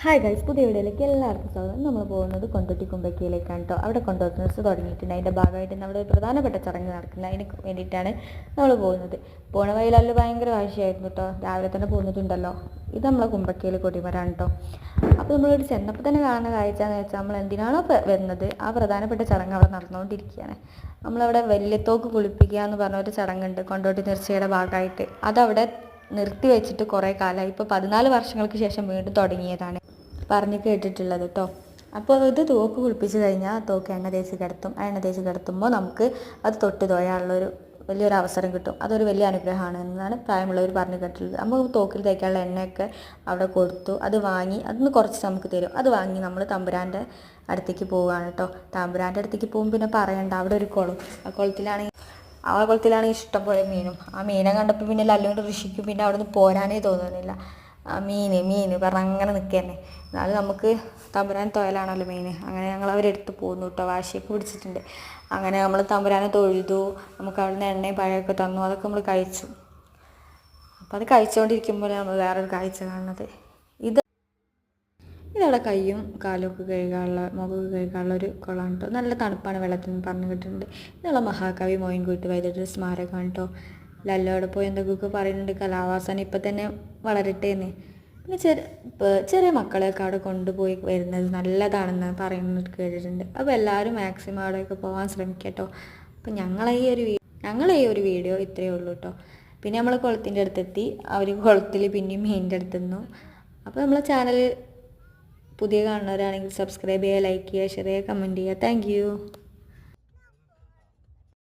Hi guys, പുതിയ വീഡിയോയിലേക്ക് എല്ലാവർക്കും സ്വാഗതം. നമ്മൾ പോകുന്നത് കൊണ്ടോട്ടി കുമ്പക്കിയിലേക്കാണ് കേട്ടോ. അവിടെ കൊണ്ടോട്ടി ദിവസം തുടങ്ങിയിട്ടുണ്ട്. അതിൻ്റെ ഭാഗമായിട്ട് നമ്മുടെ ഒരു പ്രധാനപ്പെട്ട ചടങ്ങ് നടക്കുന്നത്. അതിന് വേണ്ടിയിട്ടാണ് നമ്മൾ പോകുന്നത്. പോണ വഴിയിൽ ഭയങ്കര വാശിയായിരുന്നു കേട്ടോ. രാവിലെ തന്നെ പോന്നിട്ടുണ്ടല്ലോ. ഇത് നമ്മളെ കുമ്പക്കയിൽ കൊടിമരാണ് കേട്ടോ. അപ്പോൾ നമ്മളോട് ചെന്നപ്പോൾ തന്നെ കാണുന്ന കാഴ്ച എന്ന് വെച്ചാൽ നമ്മൾ എന്തിനാണോ വരുന്നത് ആ പ്രധാനപ്പെട്ട ചടങ്ങ് അവിടെ നടന്നുകൊണ്ടിരിക്കുകയാണ്. നമ്മളവിടെ വലിയത്തോക്ക് കുളിപ്പിക്കുക എന്ന് പറഞ്ഞ ഒരു ചടങ്ങുണ്ട് കൊണ്ടോട്ടി നേർച്ചയുടെ ഭാഗമായിട്ട്. അതവിടെ നിർത്തി വെച്ചിട്ട് കുറേ കാലമായി. ഇപ്പോൾ 14 വർഷങ്ങൾക്ക് ശേഷം വീണ്ടും തുടങ്ങിയതാണ് പറഞ്ഞ് കേട്ടിട്ടുള്ളത് കേട്ടോ. അപ്പോൾ ഇത് തോക്ക് കുളിപ്പിച്ച് കഴിഞ്ഞാൽ തോക്ക് എണ്ണ തേച്ച് കിടത്തും. ആ എണ്ണ തേച്ച് കിടത്തുമ്പോൾ നമുക്ക് അത് തൊട്ട് തൊഴാനുള്ളൊരു വലിയൊരു അവസരം കിട്ടും. അതൊരു വലിയ അനുഗ്രഹമാണ് എന്നാണ് പ്രായമുള്ളവർ പറഞ്ഞ് കേട്ടിട്ടുള്ളത്. നമുക്ക് തോക്കിൽ തേക്കാനുള്ള എണ്ണയൊക്കെ അവിടെ കൊടുത്തു. അത് വാങ്ങി അതിന് കുറച്ച് നമുക്ക് തരും. അത് വാങ്ങി നമ്മൾ തമ്പുരാൻ്റെ അടുത്തേക്ക് പോവുകയാണ് കേട്ടോ. തമ്പുരാൻ്റെ അടുത്തേക്ക് പോകുമ്പോൾ പിന്നെ പറയണ്ട, അവിടെ ഒരു കുളം. ആ കുളത്തിലാണ് ഇഷ്ടം പോലെ മീനും. ആ മീനെ കണ്ടപ്പോൾ പിന്നെ ലല്ലുകൊണ്ട് ഋഷിക്കും പിന്നെ അവിടെ നിന്ന് പോരാനേ തോന്നുന്നില്ല. ആ മീൻ പറഞ്ഞ് അങ്ങനെ നിൽക്കുക എന്നാലും നമുക്ക് തമ്പുരാൻ തൊഴലാണല്ലോ മെയിൻ. അങ്ങനെ ഞങ്ങൾ അവരെടുത്ത് പോന്നു കേട്ടോ. വാശിയൊക്കെ പിടിച്ചിട്ടുണ്ട്. അങ്ങനെ നമ്മൾ തമ്പുരാനെ തൊഴുതു. നമുക്ക് അവിടെ നിന്ന് എണ്ണയും പഴമൊക്കെ തന്നു. അതൊക്കെ നമ്മൾ കഴിച്ചു. അപ്പോൾ അത് കഴിച്ചുകൊണ്ടിരിക്കുമ്പോൾ നമ്മൾ വേറൊരു കാഴ്ച കാണുന്നത് ഇതവിടെ കയ്യും കാലും ഒക്കെ കഴുകാനുള്ള മുഖമൊക്കെ കഴുകാനുള്ള ഒരു കുളമാണ് കേട്ടോ. നല്ല തണുപ്പാണ് വെള്ളത്തിന് പറഞ്ഞു കിട്ടുന്നുണ്ട്. ഇതുള്ള മഹാകവി മോയിൻകുട്ടി വൈദ്യരുടെ സ്മാരകമാണ് കേട്ടോ. ലല്ലു അവിടെ പോയി എന്തൊക്കെയൊക്കെ പറയുന്നുണ്ട്. കലാവാസന ഇപ്പം തന്നെ വളരട്ടെ എന്ന്. പിന്നെ ചെറിയ മക്കളെയൊക്കെ അവിടെ കൊണ്ടുപോയി വരുന്നത് നല്ലതാണെന്ന് പറയുന്നത് കേട്ടിട്ടുണ്ട്. അപ്പോൾ എല്ലാവരും മാക്സിമം അവിടെയൊക്കെ പോകാൻ ശ്രമിക്കുക കേട്ടോ. അപ്പം ഞങ്ങളെ ഈ ഒരു വീഡിയോ ഇത്രയേ ഉള്ളൂ കേട്ടോ. പിന്നെ നമ്മൾ കുളത്തിൻ്റെ അടുത്തെത്തി. അവർ കുളത്തിൽ പിന്നെയും മീനിൻ്റെ അടുത്തുനിന്നു. അപ്പോൾ നമ്മളെ ചാനൽ പുതിയ കാണുന്നവരാണെങ്കിൽ സബ്സ്ക്രൈബ് ചെയ്യുക, ലൈക്ക് ചെയ്യുക, ഷെയർ ചെയ്യുക, കമൻറ്റ് ചെയ്യുക. താങ്ക്